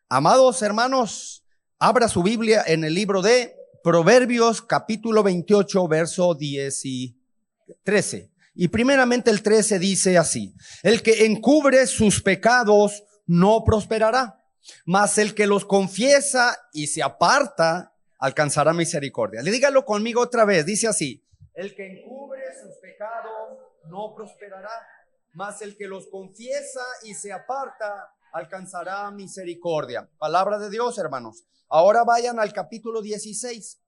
Amados hermanos, abra su Biblia en el libro de Proverbios, capítulo 28, verso 10 y 13. Y primeramente el 13 dice así: el que encubre sus pecados no prosperará, mas el que los confiesa y se aparta alcanzará misericordia. Le dígalo conmigo otra vez, dice así: el que encubre sus pecados no prosperará, mas el que los confiesa y se aparta alcanzará misericordia. Palabra de Dios, hermanos. Ahora vayan al capítulo 16,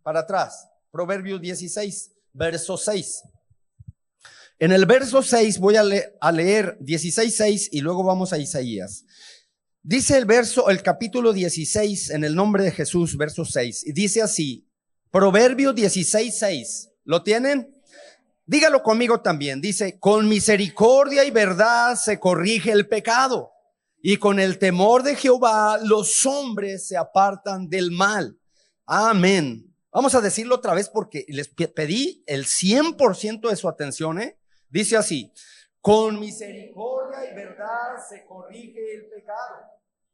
para atrás, Proverbios 16, verso 6. En el verso 6 voy a leer 16:6 y luego vamos a Isaías. Dice el capítulo 16, en el nombre de Jesús, verso 6, y dice así, Proverbios 16:6. ¿Lo tienen? Dígalo conmigo también. Dice: con misericordia y verdad se corrige el pecado, y con el temor de Jehová los hombres se apartan del mal. Amén. Vamos a decirlo otra vez porque les pedí el 100% de su atención, Dice así: con misericordia y verdad se corrige el pecado,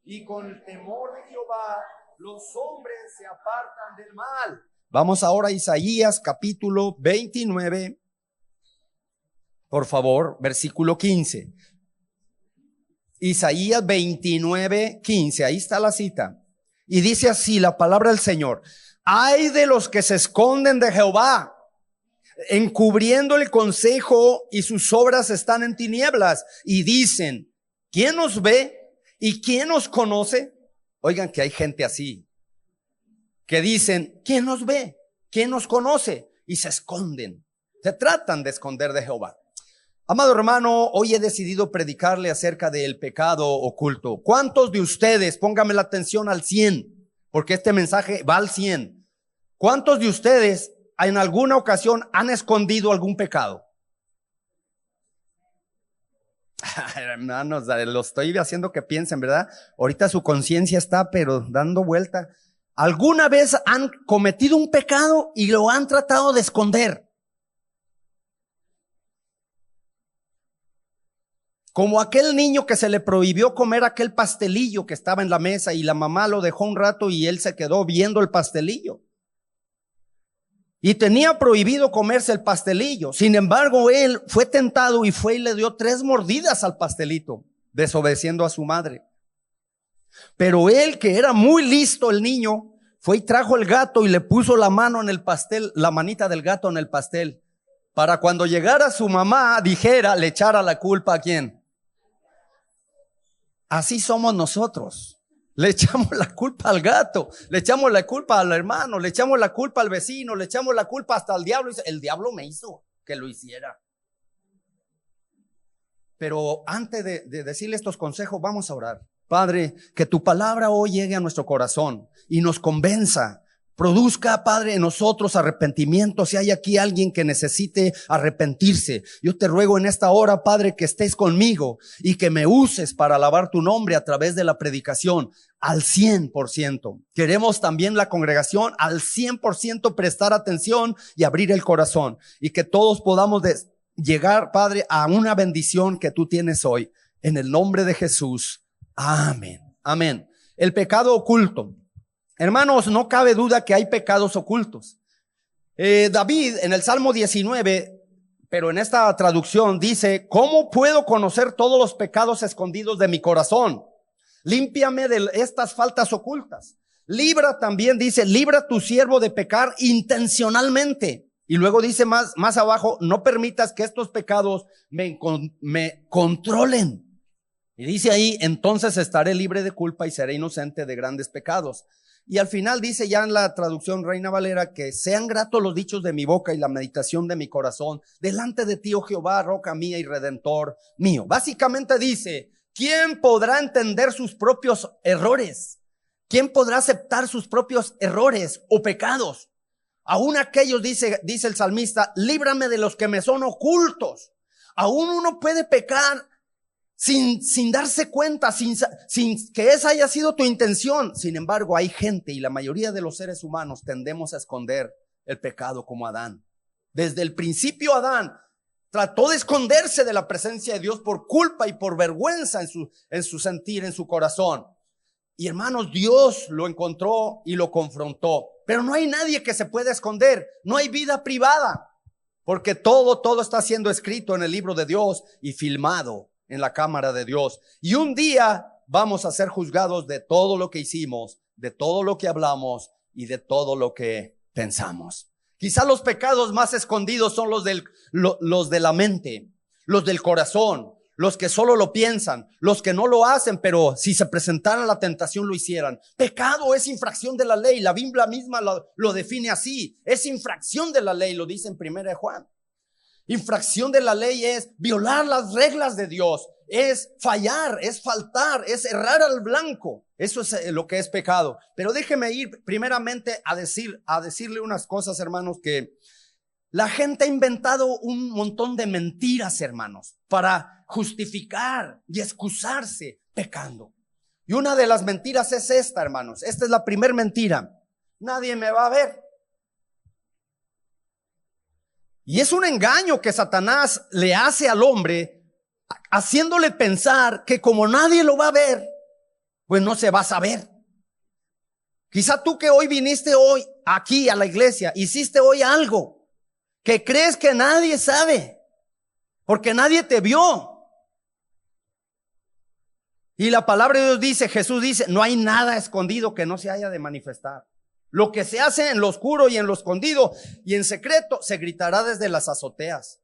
y con el temor de Jehová los hombres se apartan del mal. Vamos ahora a Isaías capítulo 29, por favor, versículo 15. Isaías 29:15, ahí está la cita. Y dice así la palabra del Señor: ay de los que se esconden de Jehová, encubriendo el consejo, y sus obras están en tinieblas, y dicen: ¿quién nos ve y quién nos conoce? Oigan que hay gente así, que dicen: ¿quién nos ve? ¿Quién nos conoce? Y se esconden, se tratan de esconder de Jehová. Amado hermano, hoy he decidido predicarle acerca del pecado oculto. ¿Cuántos de ustedes, póngame la atención al 100, porque este mensaje va al 100. ¿Cuántos de ustedes en alguna ocasión han escondido algún pecado? Hermanos, lo estoy haciendo que piensen, ¿verdad? Ahorita su conciencia está pero dando vuelta. ¿Alguna vez han cometido un pecado y lo han tratado de esconder? Como aquel niño que se le prohibió comer aquel pastelillo que estaba en la mesa, y la mamá lo dejó un rato y él se quedó viendo el pastelillo. Y tenía prohibido comerse el pastelillo. Sin embargo, él fue tentado y fue y le dio 3 mordidas al pastelito, desobedeciendo a su madre. Pero él, que era muy listo el niño, fue y trajo el gato y le puso la mano en el pastel, la manita del gato en el pastel, para cuando llegara su mamá dijera, le echara la culpa ¿a quién? Así somos nosotros. Le echamos la culpa al gato, le echamos la culpa al hermano, le echamos la culpa al vecino, le echamos la culpa hasta al diablo. El diablo me hizo que lo hiciera. Pero antes de decirle estos consejos, vamos a orar. Padre, que tu palabra hoy llegue a nuestro corazón y nos convenza. Produzca, Padre, en nosotros arrepentimiento. Si hay aquí alguien que necesite arrepentirse, yo te ruego en esta hora, Padre, que estés conmigo y que me uses para alabar tu nombre a través de la predicación al 100%. Queremos también la congregación al 100% prestar atención y abrir el corazón, y que todos podamos llegar, Padre, a una bendición que tú tienes hoy. En el nombre de Jesús. Amén. Amén. El pecado oculto. Hermanos, no cabe duda que hay pecados ocultos. David en el Salmo 19, pero en esta traducción dice: ¿cómo puedo conocer todos los pecados escondidos de mi corazón? Límpiame de estas faltas ocultas. Libra también, dice, libra a tu siervo de pecar intencionalmente. Y luego dice más abajo: no permitas que estos pecados me controlen. Y dice ahí: entonces estaré libre de culpa y seré inocente de grandes pecados. Y al final dice ya en la traducción Reina Valera que sean gratos los dichos de mi boca y la meditación de mi corazón delante de ti, oh Jehová, roca mía y redentor mío. Básicamente dice: ¿quién podrá entender sus propios errores? ¿Quién podrá aceptar sus propios errores o pecados? Aún aquellos, dice el salmista, líbrame de los que me son ocultos. Aún uno puede pecar sin darse cuenta, sin que esa haya sido tu intención. Sin embargo, hay gente, y la mayoría de los seres humanos tendemos a esconder el pecado, como Adán. Desde el principio Adán trató de esconderse de la presencia de Dios por culpa y por vergüenza en su sentir, en su corazón. Y hermanos, Dios lo encontró y lo confrontó. Pero no hay nadie que se pueda esconder. No hay vida privada. Porque todo está siendo escrito en el libro de Dios y filmado en la cámara de Dios. Y un día vamos a ser juzgados de todo lo que hicimos, de todo lo que hablamos y de todo lo que pensamos. Quizá los pecados más escondidos son los de la mente, los del corazón, los que solo lo piensan, los que no lo hacen, pero si se presentara la tentación lo hicieran. Pecado es infracción de la ley. La Biblia misma lo define así. Es infracción de la ley, lo dice en 1 Juan. Infracción de la ley es violar las reglas de Dios, es fallar, es faltar, es errar al blanco. Eso es lo que es pecado. Pero déjeme ir primeramente a decirle unas cosas, hermanos, que la gente ha inventado un montón de mentiras, hermanos, para justificar y excusarse pecando. Y una de las mentiras es esta, hermanos. Esta es la primera mentira. Nadie me va a ver. Y es un engaño que Satanás le hace al hombre, haciéndole pensar que como nadie lo va a ver, pues no se va a saber. Quizá tú que hoy viniste hoy aquí a la iglesia, hiciste hoy algo que crees que nadie sabe, porque nadie te vio. Y la palabra de Dios dice, Jesús dice, no hay nada escondido que no se haya de manifestar. Lo que se hace en lo oscuro y en lo escondido y en secreto se gritará desde las azoteas.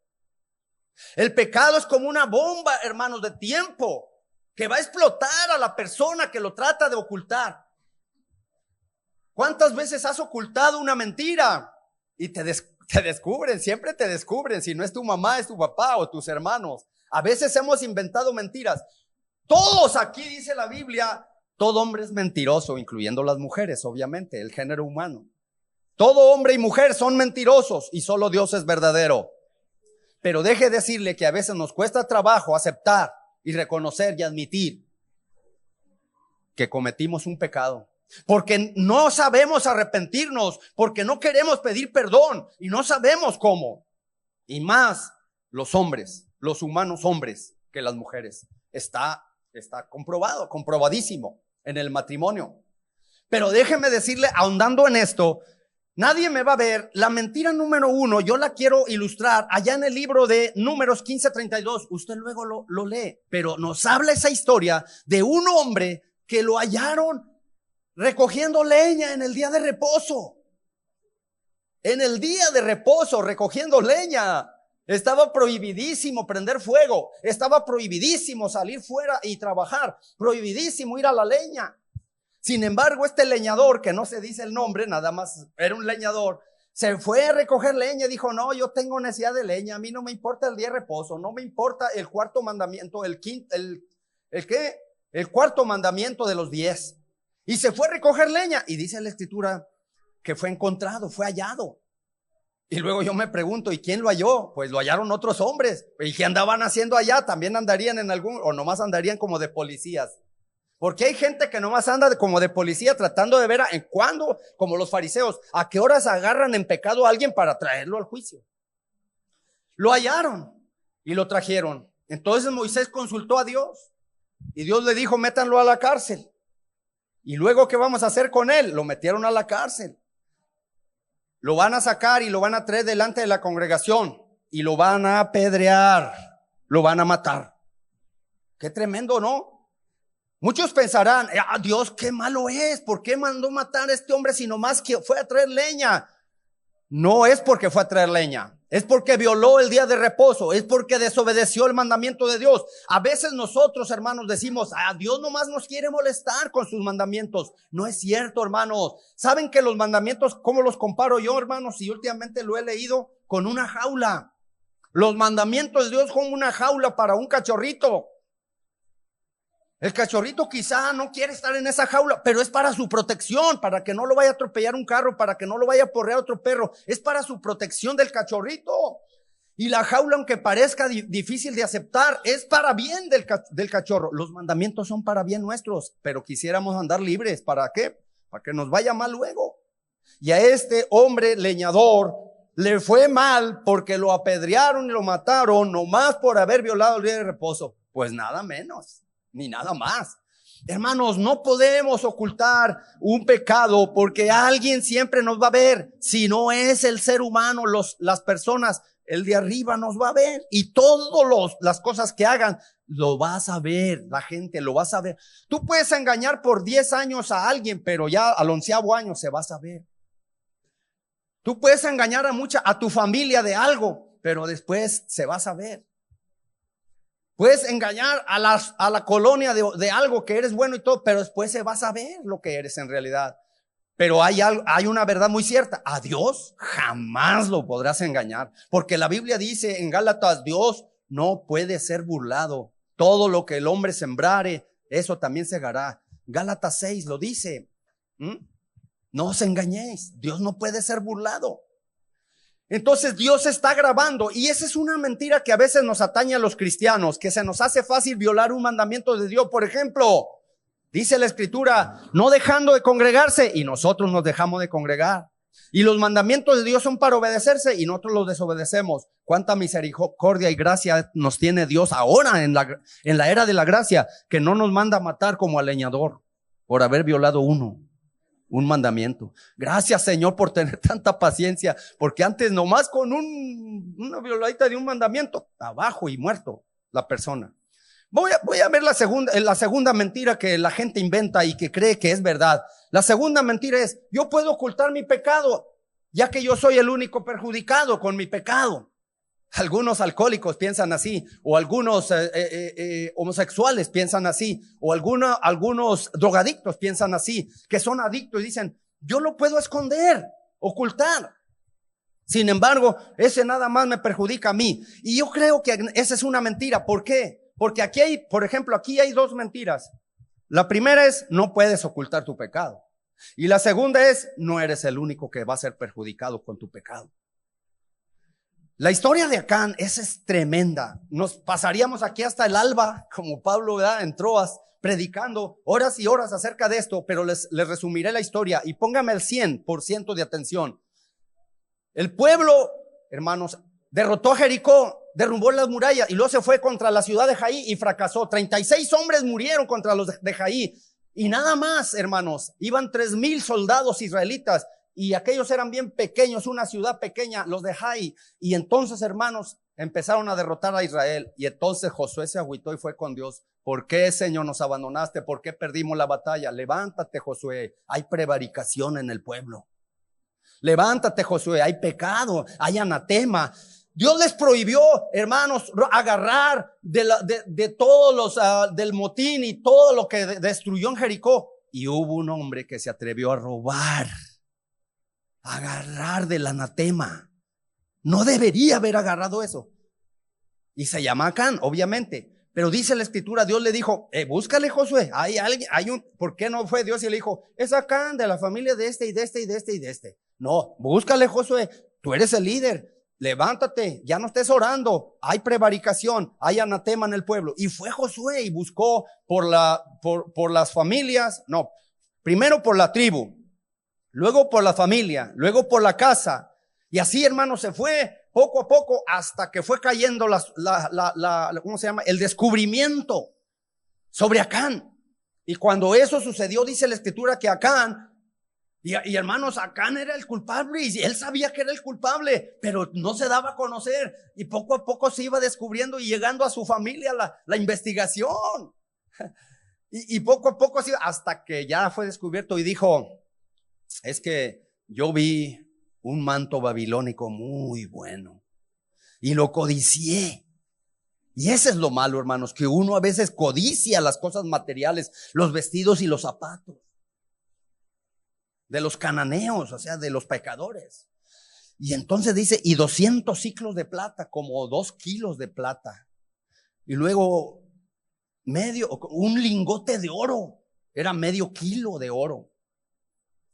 El pecado es como una bomba, hermanos, de tiempo que va a explotar a la persona que lo trata de ocultar. ¿Cuántas veces has ocultado una mentira? Y te descubren, siempre te descubren. Si no es tu mamá, es tu papá o tus hermanos. A veces hemos inventado mentiras. Todos aquí, dice la Biblia, todo hombre es mentiroso, incluyendo las mujeres, obviamente, el género humano. Todo hombre y mujer son mentirosos y solo Dios es verdadero. Pero deje decirle que a veces nos cuesta trabajo aceptar y reconocer y admitir que cometimos un pecado. Porque no sabemos arrepentirnos, porque no queremos pedir perdón y no sabemos cómo. Y más los hombres, los humanos hombres que las mujeres. Está comprobadísimo en el matrimonio. Pero déjeme decirle, ahondando en esto, nadie me va a ver. La mentira número 1, yo la quiero ilustrar allá en el libro de Números 15:32. Usted luego lo lee, pero nos habla esa historia de un hombre que lo hallaron recogiendo leña en el día de reposo. En el día de reposo, recogiendo leña. Estaba prohibidísimo prender fuego. Estaba prohibidísimo salir fuera y trabajar. Prohibidísimo ir a la leña. Sin embargo, este leñador, que no se dice el nombre, nada más era un leñador, se fue a recoger leña y dijo, no, yo tengo necesidad de leña. A mí no me importa el día de reposo. No me importa el cuarto mandamiento, el cuarto mandamiento de los 10. Y se fue a recoger leña. Y dice la escritura que fue encontrado, fue hallado. Y luego yo me pregunto, ¿y quién lo halló? Pues lo hallaron otros hombres. ¿Y qué andaban haciendo allá? ¿También andarían en algún, o nomás andarían como de policías? Porque hay gente que nomás anda como de policía tratando de ver en cuándo, como los fariseos, a qué horas agarran en pecado a alguien para traerlo al juicio. Lo hallaron y lo trajeron. Entonces Moisés consultó a Dios y Dios le dijo, métanlo a la cárcel. Y luego, ¿qué vamos a hacer con él? Lo metieron a la cárcel. Lo van a sacar y lo van a traer delante de la congregación y lo van a apedrear, lo van a matar. Qué tremendo, ¿no? Muchos pensarán, Dios, qué malo es, ¿por qué mandó matar a este hombre si nomás que fue a traer leña? No es porque fue a traer leña, es porque violó el día de reposo, es porque desobedeció el mandamiento de Dios. A veces nosotros, hermanos, decimos, Dios nomás nos quiere molestar con sus mandamientos. No es cierto, hermanos. ¿Saben que los mandamientos, cómo los comparo yo, hermanos? Y últimamente lo he leído con una jaula. Los mandamientos de Dios como una jaula para un cachorrito. El cachorrito quizá no quiere estar en esa jaula, pero es para su protección, para que no lo vaya a atropellar un carro, para que no lo vaya a porrear otro perro. Es para su protección del cachorrito. Y la jaula, aunque parezca difícil de aceptar, es para bien del cachorro. Los mandamientos son para bien nuestros, pero quisiéramos andar libres. ¿Para qué? Para que nos vaya mal luego. Y a este hombre leñador le fue mal porque lo apedrearon y lo mataron nomás por haber violado el día de reposo. Pues nada menos, ni nada más. Hermanos, no podemos ocultar un pecado porque alguien siempre nos va a ver. Si no es el ser humano, las personas, el de arriba nos va a ver. Y todas las cosas que hagan, lo vas a ver. La gente lo va a saber. Tú puedes engañar por 10 años a alguien, pero ya al 11º año se va a saber. Tú puedes engañar a tu familia de algo, pero después se va a saber. Puedes engañar a la colonia de algo que eres bueno y todo, pero después se va a saber lo que eres en realidad. Pero hay una verdad muy cierta. A Dios jamás lo podrás engañar. Porque la Biblia dice en Gálatas, Dios no puede ser burlado. Todo lo que el hombre sembrare, eso también segará. Gálatas 6 lo dice. No os engañéis. Dios no puede ser burlado. Entonces Dios está grabando, y esa es una mentira que a veces nos atañe a los cristianos, que se nos hace fácil violar un mandamiento de Dios. Por ejemplo, dice la Escritura, no dejando de congregarse, y nosotros nos dejamos de congregar. Y los mandamientos de Dios son para obedecerse y nosotros los desobedecemos. Cuánta misericordia y gracia nos tiene Dios ahora en la era de la gracia, que no nos manda a matar como al leñador por haber violado un mandamiento. Gracias, Señor, por tener tanta paciencia, porque antes nomás con una violadita de un mandamiento, abajo y muerto la persona. Voy a ver la segunda mentira que la gente inventa y que cree que es verdad. La segunda mentira es, yo puedo ocultar mi pecado, ya que yo soy el único perjudicado con mi pecado. Algunos alcohólicos piensan así, o algunos homosexuales piensan así, o algunos drogadictos piensan así, que son adictos y dicen, yo lo puedo esconder, ocultar. Sin embargo, ese nada más me perjudica a mí. Y yo creo que esa es una mentira. ¿Por qué? Porque aquí hay, por ejemplo, aquí hay dos mentiras. La primera es, no puedes ocultar tu pecado. Y la segunda es, no eres el único que va a ser perjudicado con tu pecado. La historia de Acán, esa es tremenda. Nos pasaríamos aquí hasta el alba, como Pablo, ¿verdad?, en Troas, predicando horas y horas acerca de esto, pero les resumiré la historia y póngame el 100% de atención. El pueblo, hermanos, derrotó a Jericó, derrumbó las murallas y luego se fue contra la ciudad de Jaí y fracasó. 36 hombres murieron contra los de Jaí y nada más, hermanos, iban 3,000 soldados israelitas. Y aquellos eran bien pequeños, una ciudad pequeña, los de Jai. Y entonces, hermanos, empezaron a derrotar a Israel. Y entonces Josué se agüitó y fue con Dios. ¿Por qué, Señor, nos abandonaste? ¿Por qué perdimos la batalla? Levántate, Josué. Hay prevaricación en el pueblo. Levántate, Josué. Hay pecado, hay anatema. Dios les prohibió, hermanos, agarrar de todos los del motín y todo lo que destruyó en Jericó. Y hubo un hombre que se atrevió a robar. Agarrar del anatema. No debería haber agarrado eso. Y se llama Acán, obviamente. Pero dice la Escritura, Dios le dijo, búscale, Josué. Hay alguien, ¿por qué no fue Dios y le dijo, es Acán de la familia de este y de este y de este y de este? No, búscale, Josué. Tú eres el líder. Levántate, ya no estés orando. Hay prevaricación, hay anatema en el pueblo. Y fue Josué y buscó por las familias. No, primero por la tribu. Luego por la familia, luego por la casa. Y así, hermanos, se fue poco a poco hasta que fue cayendo ¿cómo se llama? El descubrimiento sobre Acán. Y cuando eso sucedió, dice la Escritura que Acán, y hermanos, Acán era el culpable y él sabía que era el culpable, pero no se daba a conocer. Y poco a poco se iba descubriendo y llegando a su familia la investigación. Y poco a poco, hasta que ya fue descubierto y dijo, es que yo vi un manto babilónico muy bueno y lo codicié. Y ese es lo malo, hermanos, que uno a veces codicia las cosas materiales, los vestidos y los zapatos de los cananeos, o sea, de los pecadores. Y entonces dice, y 200 siclos de plata, como 2 kilos de plata. Y luego un lingote de oro, era medio kilo de oro.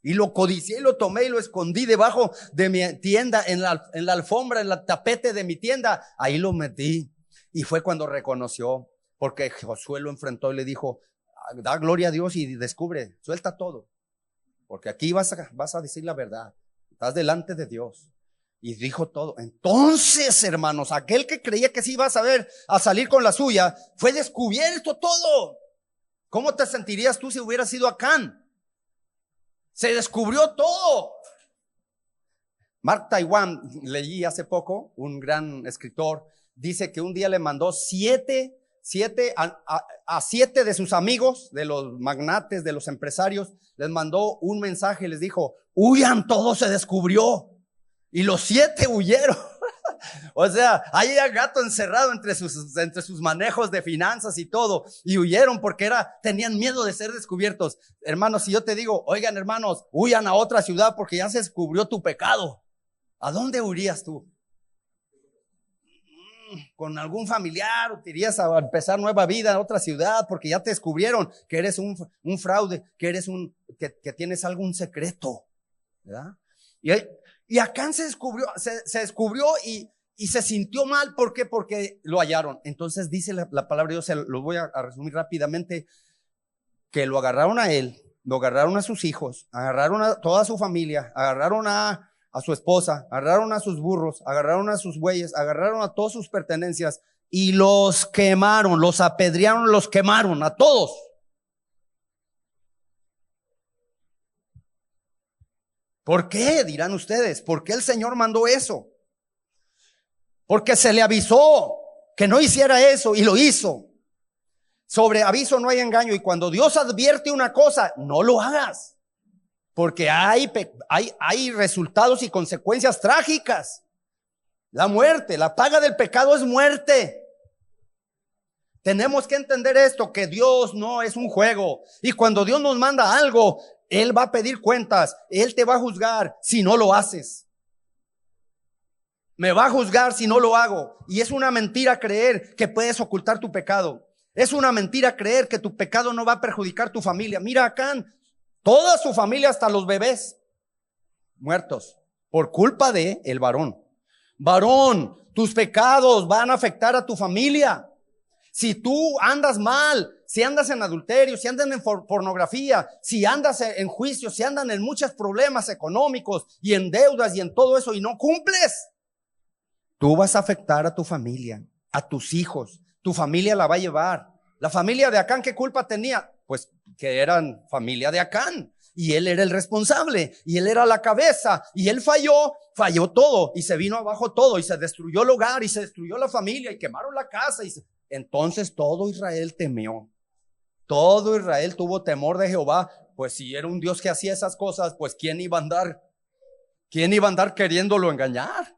Y lo codicié y lo tomé y lo escondí debajo de mi tienda, en la alfombra, en el tapete de mi tienda. Ahí lo metí. Y fue cuando reconoció, porque Josué lo enfrentó y le dijo, da gloria a Dios y descubre, suelta todo. Porque aquí vas a decir la verdad. Estás delante de Dios. Y dijo todo. Entonces, hermanos, aquel que creía que sí iba a salir con la suya, fue descubierto todo. ¿Cómo te sentirías tú si hubieras sido Acán? Se descubrió todo. Mark Twain, leí hace poco, un gran escritor, dice que un día le mandó a siete de sus amigos, de los magnates, de los empresarios, les mandó un mensaje y les dijo: huyan, todo se descubrió. Y los 7 huyeron. O sea, ahí el gato encerrado entre sus manejos de finanzas y todo, y huyeron porque tenían miedo de ser descubiertos. Hermanos, si yo te digo: oigan, hermanos, huyan a otra ciudad porque ya se descubrió tu pecado, ¿a dónde huirías tú? Con algún familiar, o te irías a empezar nueva vida en otra ciudad porque ya te descubrieron que eres un fraude, que eres que tienes algún secreto, ¿verdad? Y Acán se descubrió y se sintió mal. ¿Por qué? Porque lo hallaron. Entonces dice la palabra de Dios, se lo voy a resumir rápidamente, que lo agarraron a él, lo agarraron a sus hijos, agarraron a toda su familia, agarraron a su esposa, agarraron a sus burros, agarraron a sus bueyes, agarraron a todas sus pertenencias y los quemaron, los apedrearon, los quemaron a todos. ¿Por qué? Dirán ustedes. ¿Por qué el Señor mandó eso? Porque se le avisó que no hiciera eso y lo hizo. Sobre aviso no hay engaño, y cuando Dios advierte una cosa, no lo hagas, porque hay resultados y consecuencias trágicas. La muerte, la paga del pecado es muerte. Tenemos que entender esto, que Dios no es un juego, y cuando Dios nos manda algo, Él va a pedir cuentas, Él te va a juzgar si no lo haces. Me va a juzgar si no lo hago. Y es una mentira creer que puedes ocultar tu pecado. Es una mentira creer que tu pecado no va a perjudicar tu familia. Mira acá, toda su familia, hasta los bebés, muertos por culpa de el varón. Varón, tus pecados van a afectar a tu familia. Si tú andas mal, si andas en adulterio, si andas en pornografía, si andas en juicio, si andan en muchos problemas económicos y en deudas y en todo eso y no cumples, tú vas a afectar a tu familia, a tus hijos. Tu familia la va a llevar. La familia de Acán, ¿qué culpa tenía? Pues que eran familia de Acán, y él era el responsable, y él era la cabeza, y él falló todo, y se vino abajo todo, y se destruyó el hogar, y se destruyó la familia, y quemaron la casa, entonces todo Israel temió. Todo Israel tuvo temor de Jehová. Pues si era un Dios que hacía esas cosas, pues ¿quién iba a andar queriéndolo engañar?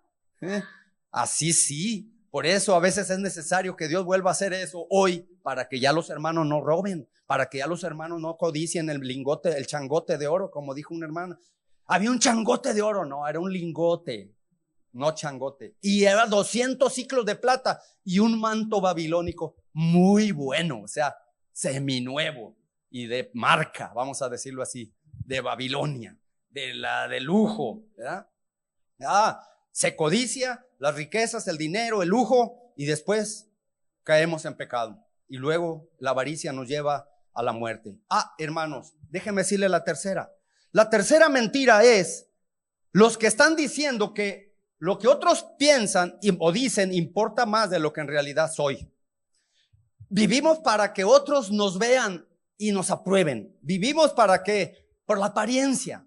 Así sí. Por eso a veces es necesario que Dios vuelva a hacer eso hoy, para que ya los hermanos no roben, para que ya los hermanos no codicien el changote de oro, como dijo un hermano. Había un changote de oro, no, era un lingote, no changote. Y era 200 ciclos de plata y un manto babilónico muy bueno, o sea, seminuevo y de marca, vamos a decirlo así, de Babilonia, de lujo, ¿verdad? Se codicia las riquezas, el dinero, el lujo, y después caemos en pecado. Y luego la avaricia nos lleva a la muerte. Hermanos, déjenme decirle la tercera. La tercera mentira es los que están diciendo que lo que otros piensan o dicen importa más de lo que en realidad soy. Vivimos para que otros nos vean y nos aprueben. Vivimos por la apariencia.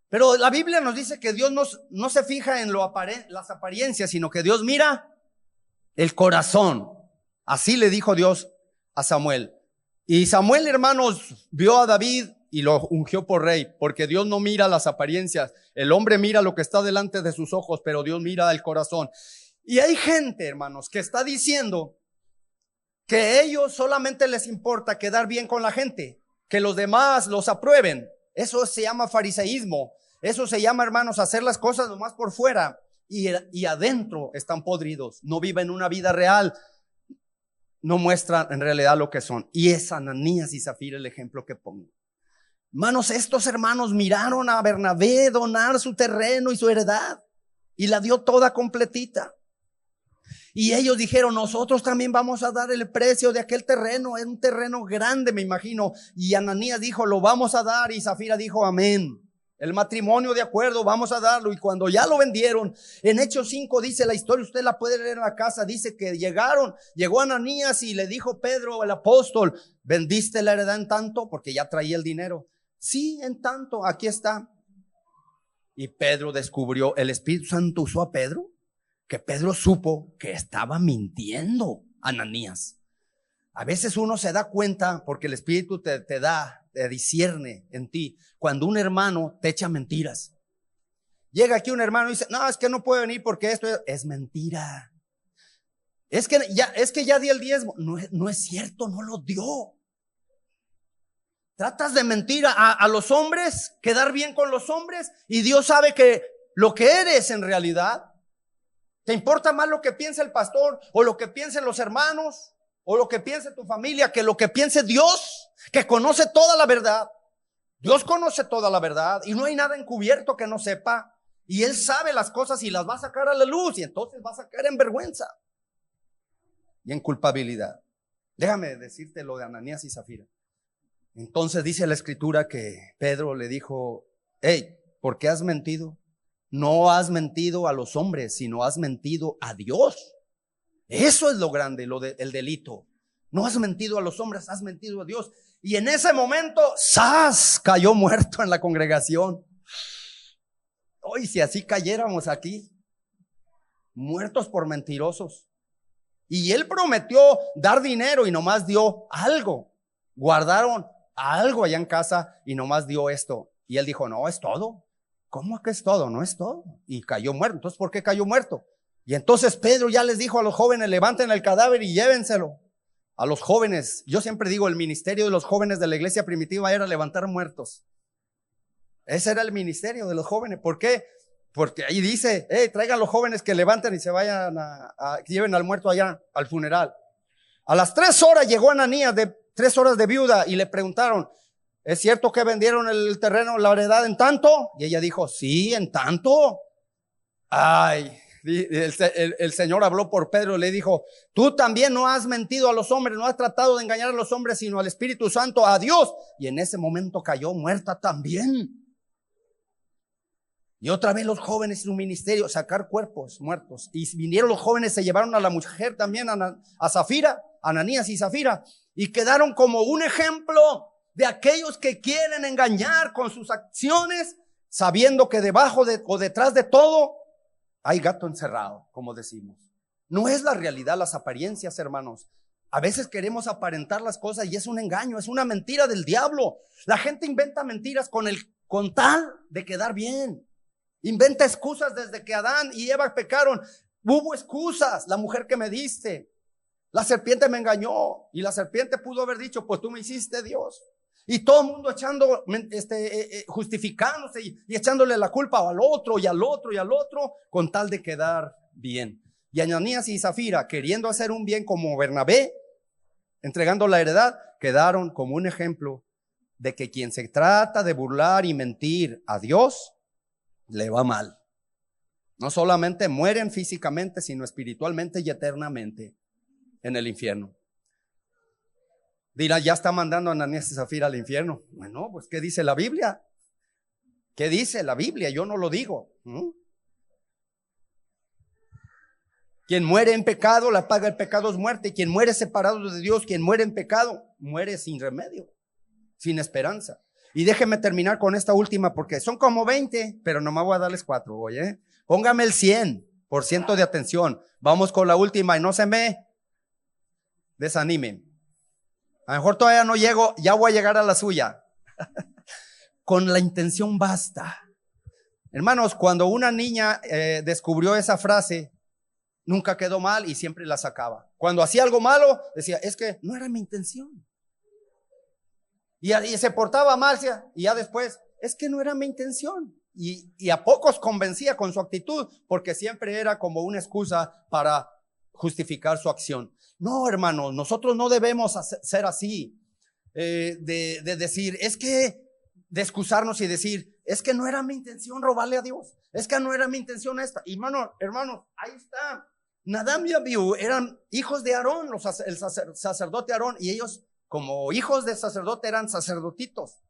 Pero la Biblia nos dice que Dios no se fija en las apariencias, sino que Dios mira el corazón. Así le dijo Dios a Samuel. Y Samuel, hermanos, vio a David y lo ungió por rey, porque Dios no mira las apariencias. El hombre mira lo que está delante de sus ojos, pero Dios mira el corazón. Y hay gente, hermanos, que está diciendo que a ellos solamente les importa quedar bien con la gente, que los demás los aprueben. Eso se llama fariseísmo. Eso se llama, hermanos, hacer las cosas nomás por fuera y adentro están podridos. No viven una vida real. No muestran en realidad lo que son. Y es Ananías y Zafira el ejemplo que pongo. Hermanos, estos hermanos miraron a Bernabé donar su terreno y su heredad y la dio toda completita. Y ellos dijeron: nosotros también vamos a dar el precio de aquel terreno. Es un terreno grande, me imagino. Y Ananías dijo: lo vamos a dar. Y Zafira dijo: amén. el matrimonio de acuerdo, vamos a darlo. Y cuando ya lo vendieron, en Hechos 5 dice la historia, usted la puede leer en la casa, dice que llegó Ananías y le dijo Pedro, el apóstol, ¿vendiste la heredad en tanto? Porque ya traía el dinero. Sí, en tanto, aquí está. Y Pedro descubrió, el Espíritu Santo usó a Pedro, que Pedro supo que estaba mintiendo Ananías. A veces uno se da cuenta porque el Espíritu te discierne en ti cuando un hermano te echa mentiras. Llega aquí un hermano y dice, no, es que no puede venir porque esto es mentira. Es que ya di el diezmo. No es cierto, no lo dio. Tratas de mentir a los hombres, quedar bien con los hombres, y Dios sabe que lo que eres en realidad. ¿Te importa más lo que piensa el pastor o lo que piensen los hermanos o lo que piense tu familia que lo que piense Dios, que conoce toda la verdad? Dios conoce toda la verdad y no hay nada encubierto que no sepa, y Él sabe las cosas y las va a sacar a la luz, y entonces vas a caer en vergüenza y en culpabilidad. Déjame decirte lo de Ananías y Zafira. Entonces dice la escritura que Pedro le dijo, hey, ¿por qué has mentido? No has mentido a los hombres, sino has mentido a Dios. Eso es lo grande, el delito. No has mentido a los hombres, has mentido a Dios. Y en ese momento, ¡zas!, cayó muerto en la congregación. Hoy, si así cayéramos aquí, muertos por mentirosos. Y él prometió dar dinero y nomás dio algo. Guardaron algo allá en casa y nomás dio esto. Y él dijo, no, es todo. ¿Cómo que es todo? No es todo. Y cayó muerto. Entonces, ¿por qué cayó muerto? Y entonces Pedro ya les dijo a los jóvenes, levanten el cadáver y llévenselo. A los jóvenes, yo siempre digo, el ministerio de los jóvenes de la iglesia primitiva era levantar muertos. Ese era el ministerio de los jóvenes. ¿Por qué? Porque ahí dice, traigan los jóvenes que levanten y se vayan que lleven al muerto allá al funeral. A las 3 horas llegó Ananías, de 3 horas de viuda, y le preguntaron, ¿es cierto que vendieron el terreno, la heredad en tanto? Y ella dijo, sí, en tanto. Ay, el Señor habló por Pedro y le dijo, tú también no has mentido a los hombres, no has tratado de engañar a los hombres, sino al Espíritu Santo, a Dios. Y en ese momento cayó muerta también. Y otra vez los jóvenes en un ministerio, sacar cuerpos muertos. Y vinieron los jóvenes, se llevaron a la mujer también, a Zafira, Ananías y Zafira, y quedaron como un ejemplo de aquellos que quieren engañar con sus acciones, sabiendo que debajo o detrás de todo hay gato encerrado, como decimos. No es la realidad, las apariencias, hermanos. A veces queremos aparentar las cosas y es un engaño, es una mentira del diablo. La gente inventa mentiras con tal de quedar bien. Inventa excusas desde que Adán y Eva pecaron. Hubo excusas. La mujer que me diste, la serpiente me engañó, y la serpiente pudo haber dicho, pues tú me hiciste Dios. Y todo el mundo justificándose y echándole la culpa al otro y al otro y al otro con tal de quedar bien. Y Ananías y Zafira, queriendo hacer un bien como Bernabé, entregando la heredad, quedaron como un ejemplo de que quien se trata de burlar y mentir a Dios, le va mal. No solamente mueren físicamente, sino espiritualmente y eternamente en el infierno. Dirá, ya está mandando a Ananías y Zafira al infierno. Bueno, pues ¿qué dice la Biblia? ¿Qué dice la Biblia? Yo no lo digo. Quien muere en pecado, la paga del pecado es muerte. Quien muere separado de Dios, quien muere en pecado, muere sin remedio, sin esperanza. Y déjenme terminar con esta última, porque son como 20, pero nomás voy a darles 4 hoy, Póngame el 100% de atención. Vamos con la última y no se me desanimen. A lo mejor todavía no llego, ya voy a llegar a la suya. Con la intención basta. Hermanos, cuando una niña descubrió esa frase, nunca quedó mal y siempre la sacaba. Cuando hacía algo malo, decía, es que no era mi intención. Y se portaba mal, y ya después, es que no era mi intención. Y a pocos convencía con su actitud, porque siempre era como una excusa para justificar su acción. No, hermanos, nosotros no debemos ser así, de decir, es que, de excusarnos y decir, es que no era mi intención robarle a Dios, es que no era mi intención esta. Y hermanos, ahí está. Nadab y Abiú eran hijos de Aarón, el sacerdote Aarón, y ellos, como hijos de sacerdote, eran sacerdotitos.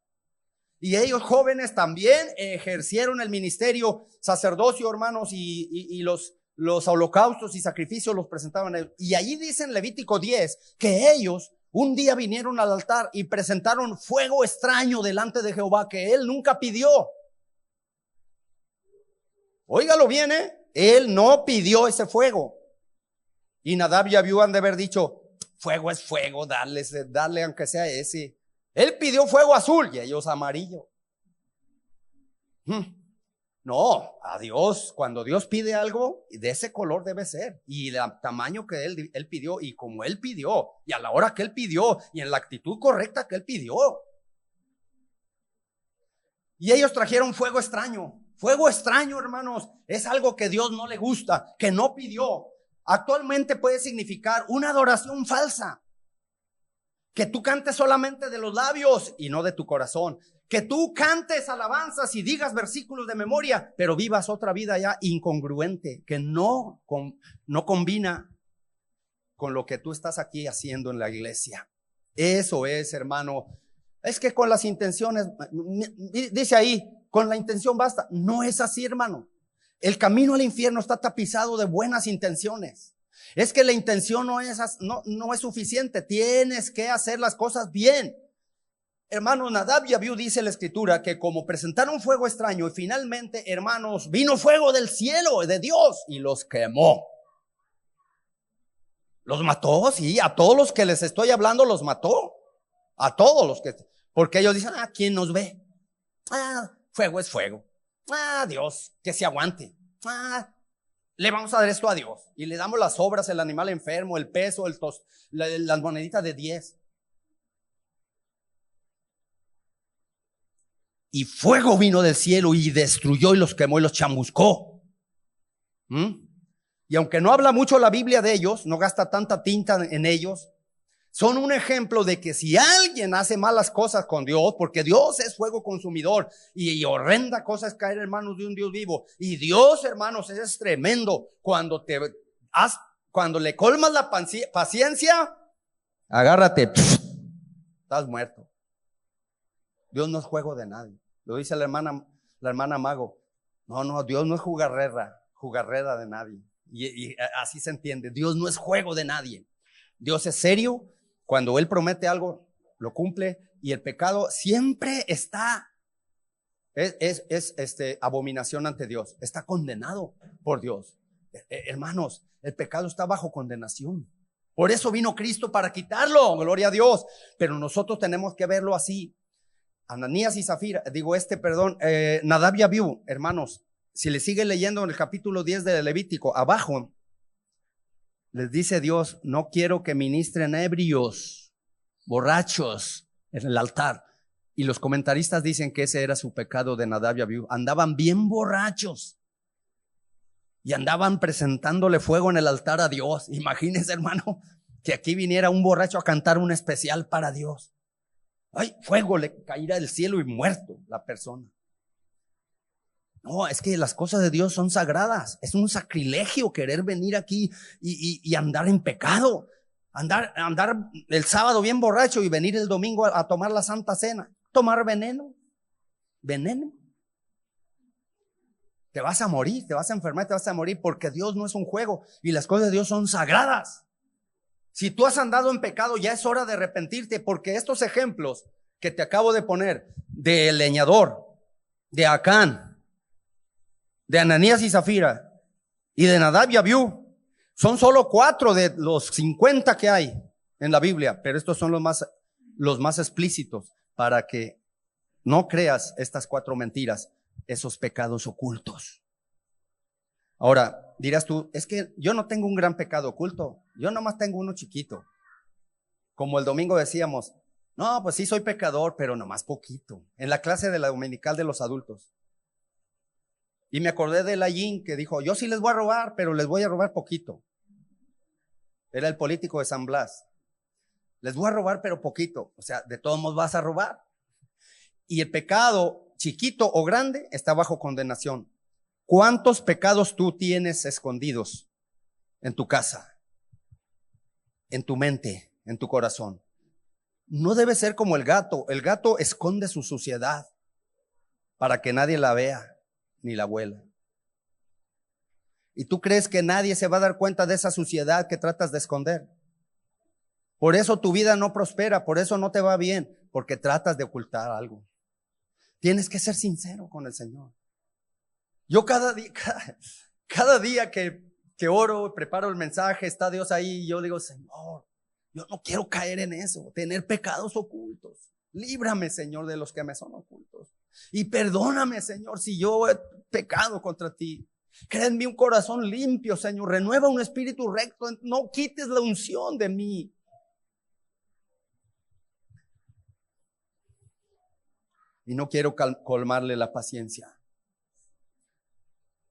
Y ellos jóvenes también ejercieron el ministerio sacerdocio, hermanos, y los holocaustos y sacrificios los presentaban ellos. Y allí dice en Levítico 10 que ellos un día vinieron al altar y presentaron fuego extraño delante de Jehová que él nunca pidió. Óigalo bien, él no pidió ese fuego. Y Nadab y Abiú han de haber dicho, fuego es fuego, dale aunque sea ese. Él pidió fuego azul y ellos amarillo. No, a Dios, cuando Dios pide algo, de ese color debe ser. Y el tamaño que él pidió, y como él pidió, y a la hora que él pidió, y en la actitud correcta que él pidió. Y ellos trajeron fuego extraño. Fuego extraño, hermanos, es algo que Dios no le gusta, que no pidió. Actualmente puede significar una adoración falsa. Que tú cantes solamente de los labios y no de tu corazón. Que tú cantes alabanzas y digas versículos de memoria, pero vivas otra vida ya incongruente, que no combina con lo que tú estás aquí haciendo en la iglesia. Eso es, hermano. Es que con las intenciones, dice ahí, con la intención basta. No es así, hermano. El camino al infierno está tapizado de buenas intenciones. Es que la intención no es suficiente. Tienes que hacer las cosas bien. Hermanos, Nadab y Abiú dice la escritura que como presentaron fuego extraño y finalmente, hermanos, vino fuego del cielo, de Dios, y los quemó. Los mató, sí, a todos los que les estoy hablando los mató. A todos los que, porque ellos dicen, ¿quién nos ve? Fuego es fuego. Dios, que se aguante. Le vamos a dar esto a Dios. Y le damos las obras, el animal enfermo, el peso, las moneditas de 10. Y fuego vino del cielo y destruyó y los quemó y los chamuscó. Y aunque no habla mucho la Biblia de ellos, no gasta tanta tinta en ellos, son un ejemplo de que si alguien hace malas cosas con Dios, porque Dios es fuego consumidor y horrenda cosa es caer en manos de un Dios vivo. Y Dios, hermanos, es tremendo. Cuando le colmas la paciencia, agárrate, estás muerto. Dios no es juego de nadie. Lo dice la hermana Mago. No, Dios no es jugarrera de nadie. Y así se entiende. Dios no es juego de nadie. Dios es serio. Cuando Él promete algo, lo cumple. Y el pecado siempre es abominación ante Dios. Está condenado por Dios. Hermanos, el pecado está bajo condenación. Por eso vino Cristo para quitarlo. Gloria a Dios. Pero nosotros tenemos que verlo así. Ananías y Zafira, Nadab y Abiú, hermanos, si le sigue leyendo en el capítulo 10 de Levítico, abajo, les dice Dios, no quiero que ministren ebrios, borrachos en el altar. Y los comentaristas dicen que ese era su pecado de Nadab y Abiú. Andaban bien borrachos y andaban presentándole fuego en el altar a Dios. Imagínense, hermano, que aquí viniera un borracho a cantar un especial para Dios. Fuego le caerá del cielo y muerto la persona. No, es que las cosas de Dios son sagradas. Es un sacrilegio querer venir aquí y andar en pecado. Andar el sábado bien borracho y venir el domingo a tomar la Santa Cena. Tomar veneno. Te vas a morir, te vas a enfermar, te vas a morir, porque Dios no es un juego y las cosas de Dios son sagradas. Si tú has andado en pecado, ya es hora de arrepentirte, porque estos ejemplos que te acabo de poner, de leñador, de Acán, de Ananías y Zafira y de Nadab y Abiú, son solo 4 de los 50 que hay en la Biblia, pero estos son los más explícitos para que no creas estas 4 mentiras, esos pecados ocultos. Ahora, dirás tú, es que yo no tengo un gran pecado oculto, yo nomás tengo uno chiquito. Como el domingo decíamos, no, pues sí soy pecador, pero nomás poquito. En la clase de la dominical de los adultos. Y me acordé de Layín que dijo, yo sí les voy a robar, pero les voy a robar poquito. Era el político de San Blas. Les voy a robar, pero poquito. O sea, de todos modos vas a robar. Y el pecado, chiquito o grande, está bajo condenación. ¿Cuántos pecados tú tienes escondidos en tu casa, en tu mente, en tu corazón? No debe ser como el gato. El gato esconde su suciedad. para que nadie la vea ni la huela. ¿Y tú crees que nadie se va a dar cuenta de esa suciedad que tratas de esconder? Por eso tu vida no prospera, por eso no te va bien, porque tratas de ocultar algo. Tienes que ser sincero con el Señor. Yo cada día que oro, preparo el mensaje, está Dios ahí, y yo digo, Señor, yo no quiero caer en eso, tener pecados ocultos. Líbrame, Señor, de los que me son ocultos. Y perdóname, Señor, si yo he pecado contra ti. Crea en mí un corazón limpio, Señor. Renueva un espíritu recto. No quites la unción de mí. Y no quiero colmarle la paciencia.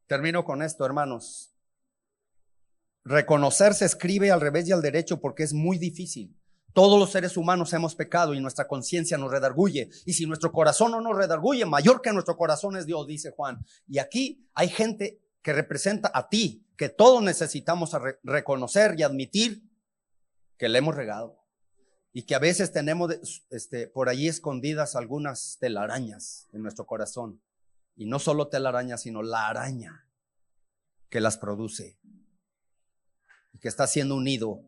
Termino con esto, hermanos. Reconocer se escribe al revés y al derecho porque es muy difícil. Todos los seres humanos hemos pecado y nuestra conciencia nos redarguye. Y si nuestro corazón no nos redarguye, mayor que nuestro corazón es Dios, dice Juan. Y aquí hay gente que representa a ti, que todos necesitamos reconocer y admitir que le hemos regado. Y que a veces tenemos por allí escondidas algunas telarañas en nuestro corazón. Y no solo telarañas, sino la araña que las produce. Y que está haciendo un nido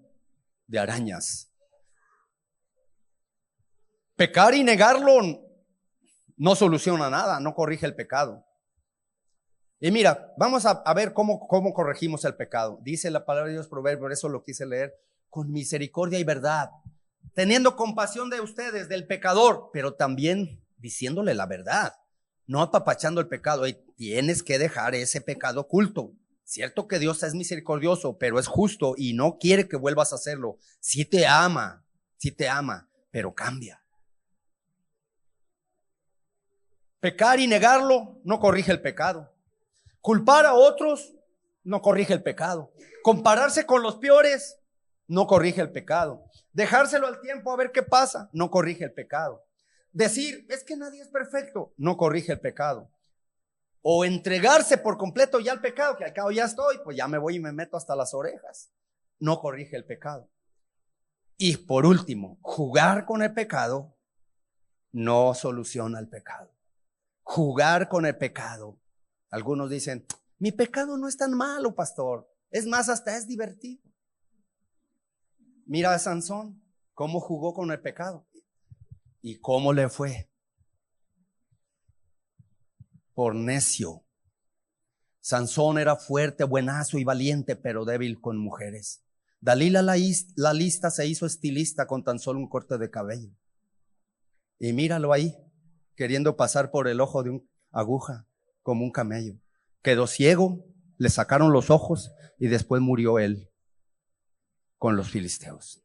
de arañas. Pecar y negarlo no soluciona nada, no corrige el pecado. Y mira, vamos a ver cómo corregimos el pecado. Dice la palabra de Dios, Proverbios, por eso lo quise leer, con misericordia y verdad, teniendo compasión de ustedes, del pecador, pero también diciéndole la verdad, no apapachando el pecado. Y tienes que dejar ese pecado oculto. Cierto que Dios es misericordioso, pero es justo y no quiere que vuelvas a hacerlo. Sí te ama, pero cambia. Pecar y negarlo no corrige el pecado. Culpar a otros no corrige el pecado. Compararse con los peores no corrige el pecado. Dejárselo al tiempo a ver qué pasa no corrige el pecado. Decir, es que nadie es perfecto, no corrige el pecado. O entregarse por completo ya al pecado, que al cabo ya estoy, pues ya me voy y me meto hasta las orejas, no corrige el pecado. Y por último, jugar con el pecado no soluciona el pecado. Jugar con el pecado. Algunos dicen, mi pecado no es tan malo, pastor. Es más, hasta es divertido. Mira a Sansón, cómo jugó con el pecado. ¿Y cómo le fue? Por necio. Sansón era fuerte, buenazo y valiente, pero débil con mujeres. Dalila la lista se hizo estilista con tan solo un corte de cabello. Y míralo ahí, queriendo pasar por el ojo de una aguja como un camello. Quedó ciego, le sacaron los ojos y después murió él con los filisteos.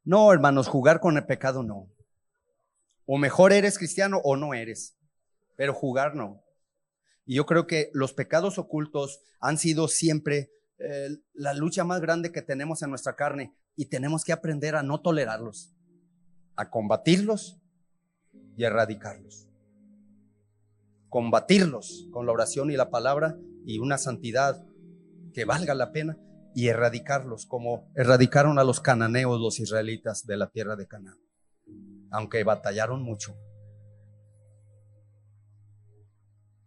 No, hermanos, jugar con el pecado no. O mejor eres cristiano o no eres, pero jugar no. Y yo creo que los pecados ocultos han sido siempre la lucha más grande que tenemos en nuestra carne, y tenemos que aprender a no tolerarlos, a combatirlos y erradicarlos. Combatirlos con la oración y la palabra y una santidad que valga la pena, y erradicarlos como erradicaron a los cananeos los israelitas de la tierra de Canaán, aunque batallaron mucho.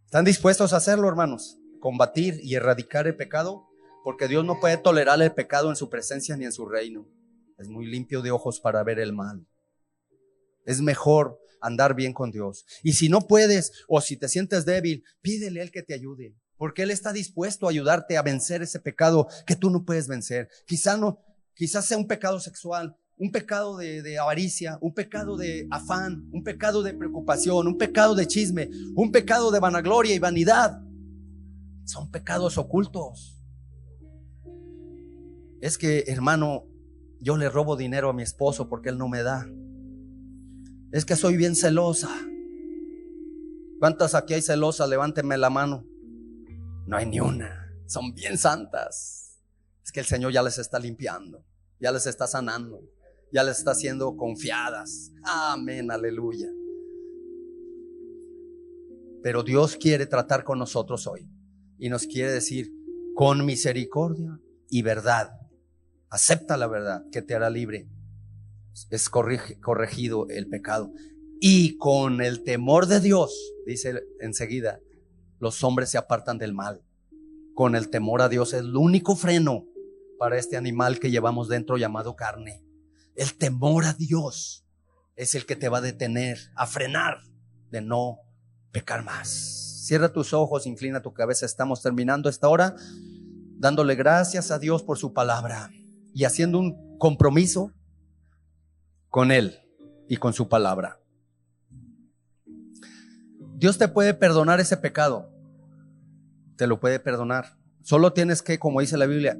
¿Están dispuestos a hacerlo, hermanos? Combatir y erradicar el pecado, porque Dios no puede tolerar el pecado en su presencia ni en su reino. Es muy limpio de ojos para ver el mal. Es mejor andar bien con Dios. Y si no puedes, o si te sientes débil, pídele a Él que te ayude, porque Él está dispuesto a ayudarte a vencer ese pecado que tú no puedes vencer. Quizás sea un pecado sexual, un pecado de avaricia, un pecado de afán, un pecado de preocupación, un pecado de chisme, un pecado de vanagloria y vanidad. Son pecados ocultos. Es que, hermano, yo le robo dinero a mi esposo porque él no me da. Es que soy bien celosa. ¿Cuántas aquí hay celosas? Levánteme la mano. No hay ni una. Son bien santas. Es que el Señor ya les está limpiando, ya les está sanando, ya les está haciendo confiadas. Amén, aleluya. Pero Dios quiere tratar con nosotros hoy y nos quiere decir, con misericordia y verdad, acepta la verdad que te hará libre. Es corregido el pecado. Y con el temor de Dios, dice enseguida, los hombres se apartan del mal. Con el temor a Dios es el único freno para este animal que llevamos dentro llamado carne. El temor a Dios es el que te va a detener, a frenar de no pecar más. Cierra tus ojos, inclina tu cabeza. Estamos terminando esta hora dándole gracias a Dios por su palabra y haciendo un compromiso con Él y con su palabra. Dios te puede perdonar ese pecado. Te lo puede perdonar. Solo tienes que, como dice la Biblia,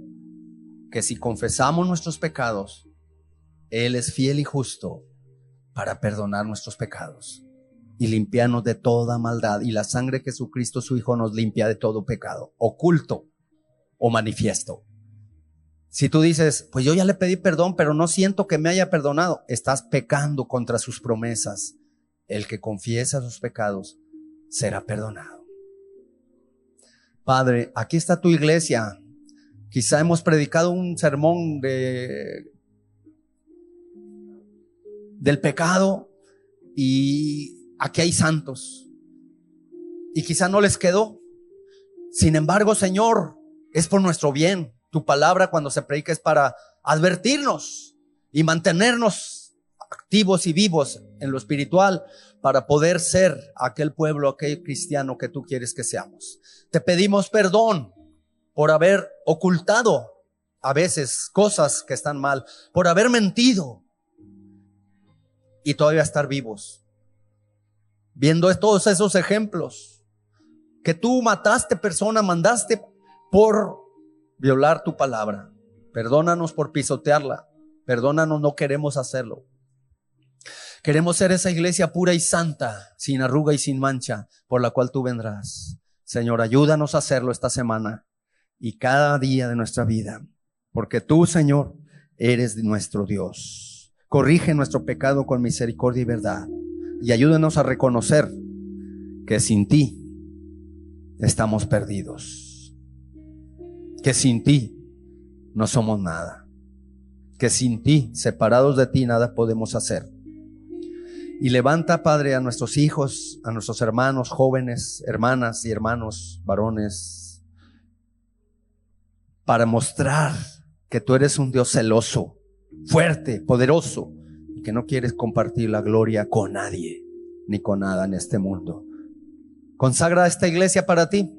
que si confesamos nuestros pecados, Él es fiel y justo para perdonar nuestros pecados y limpiarnos de toda maldad. Y la sangre de Jesucristo, su Hijo, nos limpia de todo pecado, oculto o manifiesto. Si tú dices, pues yo ya le pedí perdón, pero no siento que me haya perdonado, estás pecando contra sus promesas. El que confiesa sus pecados será perdonado. Padre, aquí está tu iglesia. Quizá hemos predicado un sermón del pecado y aquí hay santos y quizá no les quedó. Sin embargo, Señor, es por nuestro bien. Tu palabra, cuando se predica, es para advertirnos y mantenernos activos y vivos en lo espiritual para poder ser aquel pueblo, aquel cristiano que tú quieres que seamos. Te pedimos perdón por haber ocultado a veces cosas que están mal, por haber mentido y todavía estar vivos, viendo todos esos ejemplos que tú mataste persona, mandaste por violar tu palabra. Perdónanos por pisotearla, perdónanos, no queremos hacerlo. Queremos ser esa iglesia pura y santa, sin arruga y sin mancha, por la cual tú vendrás. Señor, ayúdanos a hacerlo esta semana y cada día de nuestra vida, porque tú, Señor, eres nuestro Dios. Corrige nuestro pecado con misericordia y verdad y ayúdanos a reconocer que sin ti estamos perdidos, que sin ti no somos nada, que sin ti, separados de ti, nada podemos hacer. Y levanta, Padre, a nuestros hijos, a nuestros hermanos jóvenes, hermanas y hermanos varones, para mostrar que tú eres un Dios celoso, fuerte, poderoso, y que no quieres compartir la gloria con nadie, ni con nada en este mundo. Consagra esta iglesia para ti,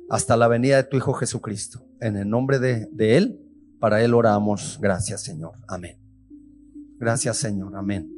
hasta la venida de tu Hijo Jesucristo. En el nombre de Él, para Él oramos. Gracias, Señor. Amén. Gracias, Señor. Amén.